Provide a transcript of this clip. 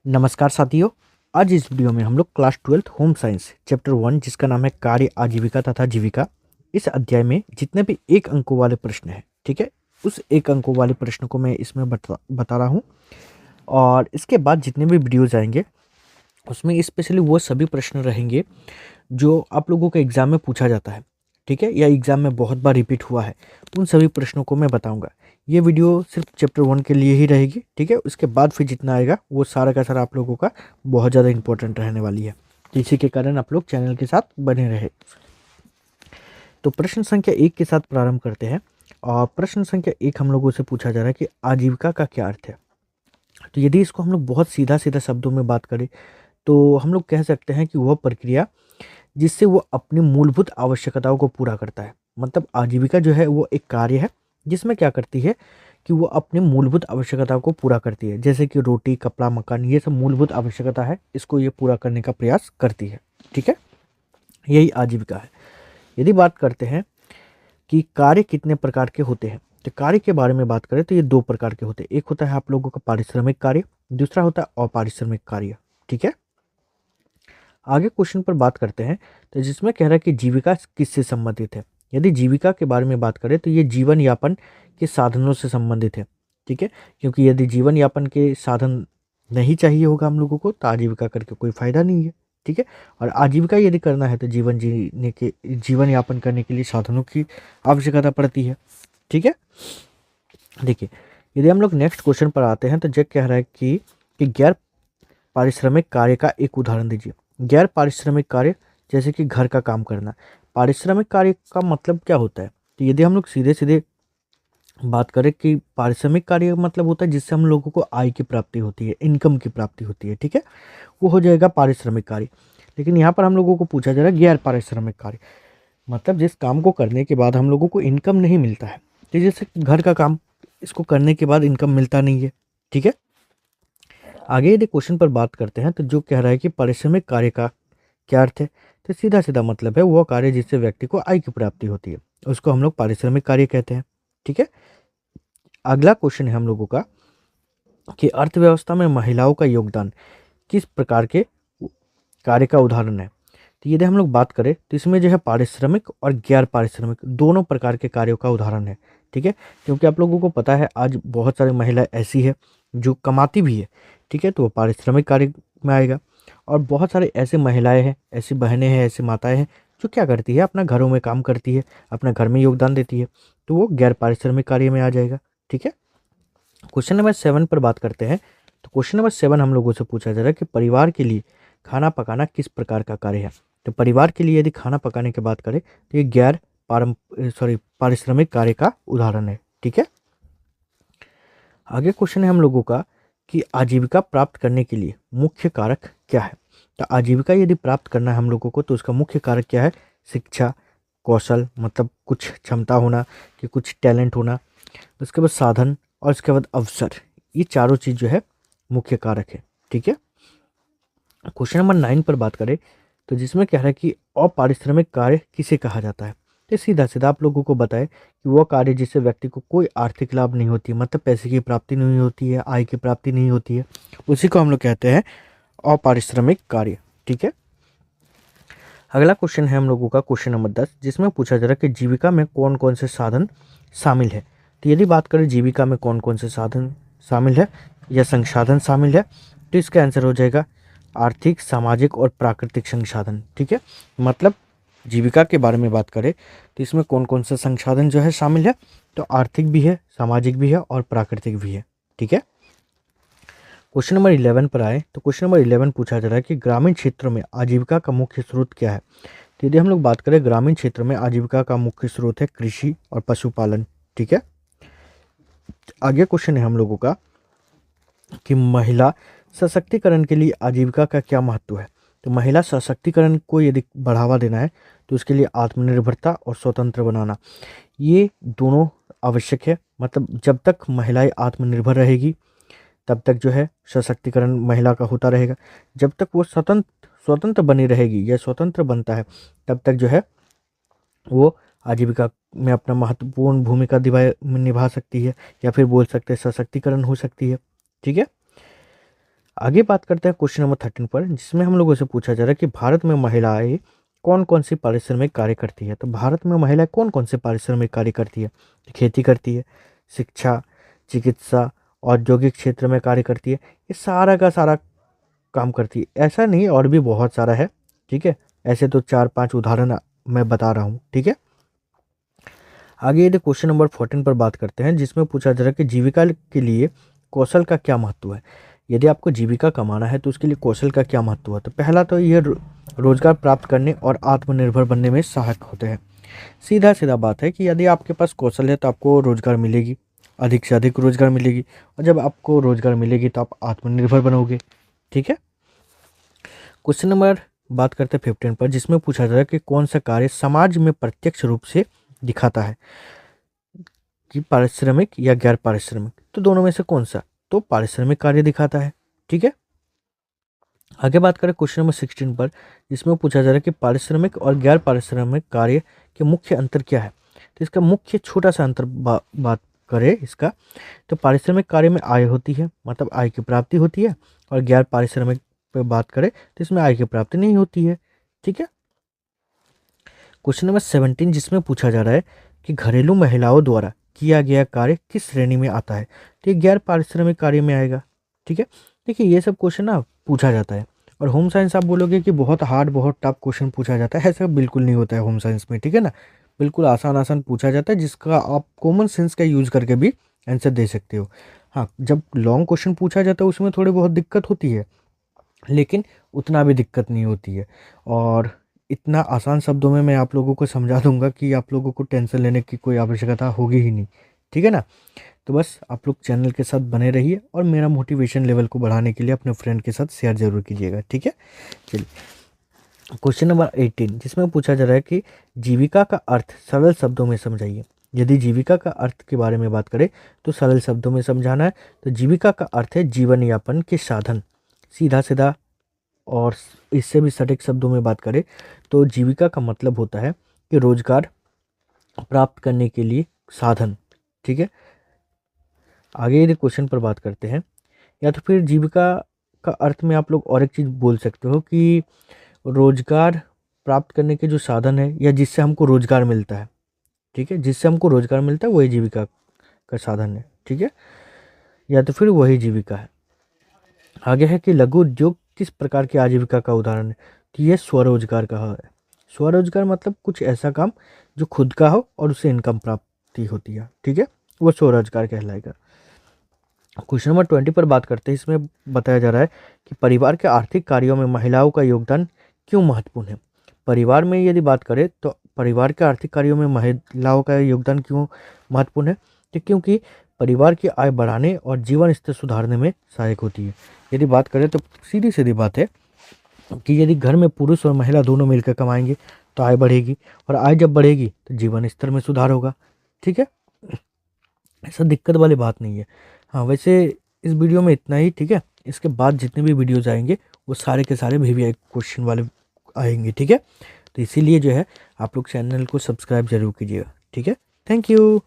नमस्कार साथियों। आज इस वीडियो में हम लोग क्लास 12 होम साइंस चैप्टर 1 जिसका नाम है कार्य आजीविका तथा जीविका, इस अध्याय में जितने भी एक अंकों वाले प्रश्न हैं, ठीक है, उस एक अंकों वाले प्रश्न को मैं इसमें बता रहा हूँ। और इसके बाद जितने भी वीडियोज आएंगे उसमें स्पेशली वो सभी प्रश्न रहेंगे जो आप लोगों के एग्ज़ाम में पूछा जाता है, ठीक है, या एग्ज़ाम में बहुत बार रिपीट हुआ है। उन सभी प्रश्नों को मैं बताऊंगा। ये वीडियो सिर्फ चैप्टर 1 के लिए ही रहेगी, ठीक है। उसके बाद फिर जितना आएगा वो सारा का सारा आप लोगों का बहुत ज़्यादा इंपॉर्टेंट रहने वाली है। तो इसी के कारण आप लोग चैनल के साथ बने रहे। तो प्रश्न संख्या 1 के साथ प्रारंभ करते हैं। और प्रश्न संख्या 1 हम लोगों से पूछा जा रहा है कि आजीविका का क्या अर्थ है। तो यदि इसको हम लोग बहुत सीधा सीधा शब्दों में बात करें तो हम लोग कह सकते हैं कि वह प्रक्रिया जिससे वो अपनी मूलभूत आवश्यकताओं को पूरा करता है। मतलब आजीविका जो है वो एक कार्य है जिसमें क्या करती है कि वो अपनी मूलभूत आवश्यकताओं को पूरा करती है, जैसे कि रोटी, कपड़ा, मकान, ये सब मूलभूत आवश्यकता है, इसको ये पूरा करने का प्रयास करती है, ठीक है। यही आजीविका है। यदि बात करते हैं कि कार्य कितने प्रकार के होते हैं, तो कार्य के बारे में बात करें तो ये 2 प्रकार के होते हैं। एक होता है आप लोगों का पारिश्रमिक कार्य, दूसरा होता है अपारिश्रमिक कार्य, ठीक है। आगे क्वेश्चन पर बात करते हैं तो जिसमें कह रहा है कि जीविका किससे संबंधित है। यदि जीविका के बारे में बात करें तो ये जीवन यापन के साधनों से संबंधित है, ठीक है। क्योंकि यदि जीवन यापन के साधन नहीं चाहिए होगा हम लोगों को तो आजीविका करके कोई फायदा नहीं है, ठीक है। और आजीविका यदि करना है तो जीवन यापन करने के लिए साधनों की आवश्यकता पड़ती है, ठीक है। देखिए, यदि हम लोग नेक्स्ट क्वेश्चन पर आते हैं तो जो कह रहा है कि गैर पारिश्रमिक कार्य का एक उदाहरण दीजिए। गैर पारिश्रमिक कार्य जैसे कि घर का काम करना। पारिश्रमिक कार्य का मतलब क्या होता है, तो यदि हम लोग सीधे सीधे बात करें कि पारिश्रमिक कार्य मतलब होता है जिससे हम लोगों को आय की प्राप्ति होती है, इनकम की प्राप्ति होती है, ठीक है, वो हो जाएगा पारिश्रमिक कार्य। लेकिन यहाँ पर हम लोगों को पूछा जा रहा है गैर पारिश्रमिक कार्य, मतलब जिस काम को करने के बाद हम लोगों को इनकम नहीं मिलता है। तो जैसे घर का काम, इसको करने के बाद इनकम मिलता नहीं है, ठीक है। आगे यदि क्वेश्चन पर बात करते हैं तो जो कह रहा है कि पारिश्रमिक कार्य का क्या अर्थ है, तो सीधा सीधा मतलब है वो कार्य जिससे व्यक्ति को आय की प्राप्ति होती है, उसको हम लोग पारिश्रमिक कार्य कहते हैं, ठीक है। अगला क्वेश्चन है हम लोगों का कि अर्थव्यवस्था में महिलाओं का योगदान किस प्रकार के कार्य का उदाहरण है। तो यदि हम लोग बात करें तो इसमें जो है पारिश्रमिक और गैर पारिश्रमिक दोनों प्रकार के कार्यों का उदाहरण है, ठीक है। क्योंकि आप लोगों को पता है आज बहुत सारी महिलाएं ऐसी है जो कमाती भी है, ठीक है, तो वो पारिश्रमिक कार्य में आएगा। और बहुत सारे ऐसे महिलाएं हैं, ऐसी बहनें हैं, ऐसी माताएं हैं जो क्या करती है, अपना घरों में काम करती है, अपना घर में योगदान देती है, तो वो गैर पारिश्रमिक कार्य में आ जाएगा, ठीक है। क्वेश्चन नंबर 7 पर बात करते हैं। तो क्वेश्चन नंबर 7 हम लोगों से पूछा जा रहा है कि परिवार के लिए खाना पकाना किस प्रकार का कार्य है। तो परिवार के लिए यदि खाना पकाने की बात करें तो ये पारिश्रमिक कार्य का उदाहरण है, ठीक है। आगे क्वेश्चन है हम लोगों का कि आजीविका प्राप्त करने के लिए मुख्य कारक क्या है। तो आजीविका यदि प्राप्त करना है हम लोगों को तो उसका मुख्य कारक क्या है, शिक्षा, कौशल, मतलब कुछ क्षमता होना कि कुछ टैलेंट होना, उसके बाद साधन और उसके बाद अवसर, ये चारों चीज़ जो है मुख्य कारक है, ठीक है। क्वेश्चन नंबर 9 पर बात करें तो जिसमें कह रहा है कि अपारिश्रमिक कार्य किसे कहा जाता है। तो सीधा सीधा आप लोगों को बताए कि वो कार्य जिससे व्यक्ति को कोई आर्थिक लाभ नहीं होती, मतलब पैसे की प्राप्ति नहीं होती है, आय की प्राप्ति नहीं होती है, उसी को हम लोग कहते हैं अपारिश्रमिक कार्य, ठीक है। अगला क्वेश्चन है हम लोगों का क्वेश्चन नंबर 10 जिसमें पूछा जा रहा है कि जीविका में कौन कौन से साधन शामिल है। तो यदि बात करें जीविका में कौन कौन से साधन शामिल है या संसाधन शामिल है, तो इसका आंसर हो जाएगा आर्थिक, सामाजिक और प्राकृतिक संसाधन, ठीक है। मतलब जीविका के बारे में बात करें तो इसमें कौन कौन से संसाधन जो है शामिल है, तो आर्थिक भी है, सामाजिक भी है और प्राकृतिक भी है, ठीक है। क्वेश्चन नंबर 11 पर आए तो क्वेश्चन नंबर 11 पूछा जा रहा है कि ग्रामीण क्षेत्रों में आजीविका का मुख्य स्रोत क्या है। तो यदि हम लोग बात करें ग्रामीण क्षेत्र में आजीविका का मुख्य स्रोत है कृषि और पशुपालन, ठीक है। आगे क्वेश्चन है हम लोगों का कि महिला सशक्तिकरण के लिए आजीविका का क्या महत्व है। तो महिला सशक्तिकरण को यदि बढ़ावा देना है तो उसके लिए आत्मनिर्भरता और स्वतंत्र बनाना, ये दोनों आवश्यक है। मतलब जब तक महिलाएं आत्मनिर्भर रहेगी तब तक जो है सशक्तिकरण महिला का होता रहेगा। जब तक वो स्वतंत्र स्वतंत्र बनी रहेगी या स्वतंत्र बनता है तब तक जो है वो आजीविका में अपना महत्वपूर्ण भूमिका निभा सकती है, या फिर बोल सकते हैं सशक्तिकरण हो सकती है, ठीक है। आगे बात करते हैं क्वेश्चन नंबर 13 पर, जिसमें हम लोगों से पूछा जा रहा है कि भारत में महिलाएं कौन कौन सी पारिश्रमिक कार्य करती है। तो भारत में महिलाएं कौन कौन से पारिश्रमिक कार्य करती है? खेती करती है, शिक्षा, चिकित्सा, औद्योगिक क्षेत्र में कार्य करती है। ये सारा का सारा काम करती है। ऐसा नहीं, और भी बहुत सारा है, ठीक है। ऐसे तो 4-5 उदाहरण मैं बता रहा हूँ, ठीक है। आगे यदि क्वेश्चन नंबर 14 पर बात करते हैं, जिसमें पूछा जा रहा है कि जीविका के लिए कौशल का क्या महत्व है। यदि आपको जीविका कमाना है तो उसके लिए कौशल का क्या महत्व है। तो पहला तो ये रोजगार प्राप्त करने और आत्मनिर्भर बनने में सहायक होते हैं। सीधा सीधा बात है कि यदि आपके पास कौशल है तो आपको रोजगार मिलेगी, अधिक से अधिक रोजगार मिलेगी, और जब आपको रोजगार मिलेगी तो आप आत्मनिर्भर बनोगे, ठीक है। क्वेश्चन नंबर बात करते हैं 15 पर, जिसमें पूछा जा रहा है कि कौन सा कार्य समाज में प्रत्यक्ष रूप से दिखाता है, कि पारिश्रमिक या गैर पारिश्रमिक। तो दोनों में से कौन सा? तो पारिश्रमिक कार्य दिखाता है, ठीक है। आगे बात करें क्वेश्चन नंबर 16 पर, जिसमें पूछा जा रहा है कि पारिश्रमिक और गैर पारिश्रमिक कार्य के मुख्य अंतर क्या है। तो इसका मुख्य छोटा सा अंतर बात करें इसका, तो पारिश्रमिक कार्य में आय होती है, मतलब आय की प्राप्ति होती है, और गैर पारिश्रमिक पे बात करें तो इसमें आय की प्राप्ति नहीं होती है, ठीक है। क्वेश्चन नंबर 17, जिसमें पूछा जा रहा है कि घरेलू महिलाओं द्वारा किया गया कार्य किस श्रेणी में आता है। तो ये गैर पारिश्रमिक कार्य में आएगा, ठीक है। देखिए ये सब क्वेश्चन ना पूछा जाता है, और होम साइंस आप बोलोगे कि बहुत हार्ड बहुत टफ क्वेश्चन पूछा जाता है, ऐसा बिल्कुल नहीं होता है होम साइंस में, ठीक है ना। बिल्कुल आसान आसान पूछा जाता है, जिसका आप कॉमन सेंस का यूज़ करके भी आंसर दे सकते हो। हाँ, जब लॉन्ग क्वेश्चन पूछा जाता है उसमें थोड़ी बहुत दिक्कत होती है, लेकिन उतना भी दिक्कत नहीं होती है। और इतना आसान शब्दों में मैं आप लोगों को समझा दूंगा कि आप लोगों को टेंशन लेने की कोई आवश्यकता होगी ही नहीं, ठीक है ना। तो बस आप लोग चैनल के साथ बने रहिए, और मेरा मोटिवेशन लेवल को बढ़ाने के लिए अपने फ्रेंड के साथ शेयर जरूर कीजिएगा, ठीक है। चलिए क्वेश्चन नंबर 18, जिसमें पूछा जा रहा है कि जीविका का अर्थ सरल शब्दों में समझाइए। यदि जीविका का अर्थ के बारे में बात करें तो सरल शब्दों में समझाना है। तो जीविका का अर्थ है जीवन यापन के साधन, सीधा सीधा। और इससे भी सटीक शब्दों में बात करें तो जीविका का मतलब होता है कि रोजगार प्राप्त करने के लिए साधन, ठीक है। आगे यदि क्वेश्चन पर बात करते हैं, या तो फिर जीविका का अर्थ में आप लोग और एक चीज़ बोल सकते हो कि रोजगार प्राप्त करने के जो साधन है, या जिससे हमको रोजगार मिलता है, ठीक है, जिससे हमको रोजगार मिलता है वही जीविका का साधन है, ठीक है, या तो फिर वही जीविका है। आगे है कि लघु उद्योग किस प्रकार की आजीविका का उदाहरण है। तो ये स्वरोजगार का है। स्वरोजगार मतलब कुछ ऐसा काम जो खुद का हो और उससे इनकम प्राप्ति होती है, ठीक है, वो स्वरोजगार कहलाएगा। क्वेश्चन नंबर 20 पर बात करते हैं, इसमें बताया जा रहा है कि परिवार के आर्थिक कार्यों में महिलाओं का योगदान क्यों महत्वपूर्ण है। परिवार में यदि बात करें तो परिवार के आर्थिक कार्यों में महिलाओं का योगदान क्यों महत्वपूर्ण है। तो क्योंकि परिवार की आय बढ़ाने और जीवन स्तर सुधारने में सहायक होती है। यदि बात करें तो सीधी सीधी बात है कि यदि घर में पुरुष और महिला दोनों मिलकर कमाएंगे तो आय बढ़ेगी, और आय जब बढ़ेगी तो जीवन स्तर में सुधार होगा, ठीक है। ऐसा दिक्कत वाली बात नहीं है। हाँ, वैसे इस वीडियो में इतना ही, ठीक है। इसके बाद जितने भी वीडियोज आएंगे वो सारे के सारे वीवीआई क्वेश्चन वाले आएंगे, ठीक है। तो इसीलिए जो है आप लोग चैनल को सब्सक्राइब जरूर कीजिएगा, ठीक है। Thank you.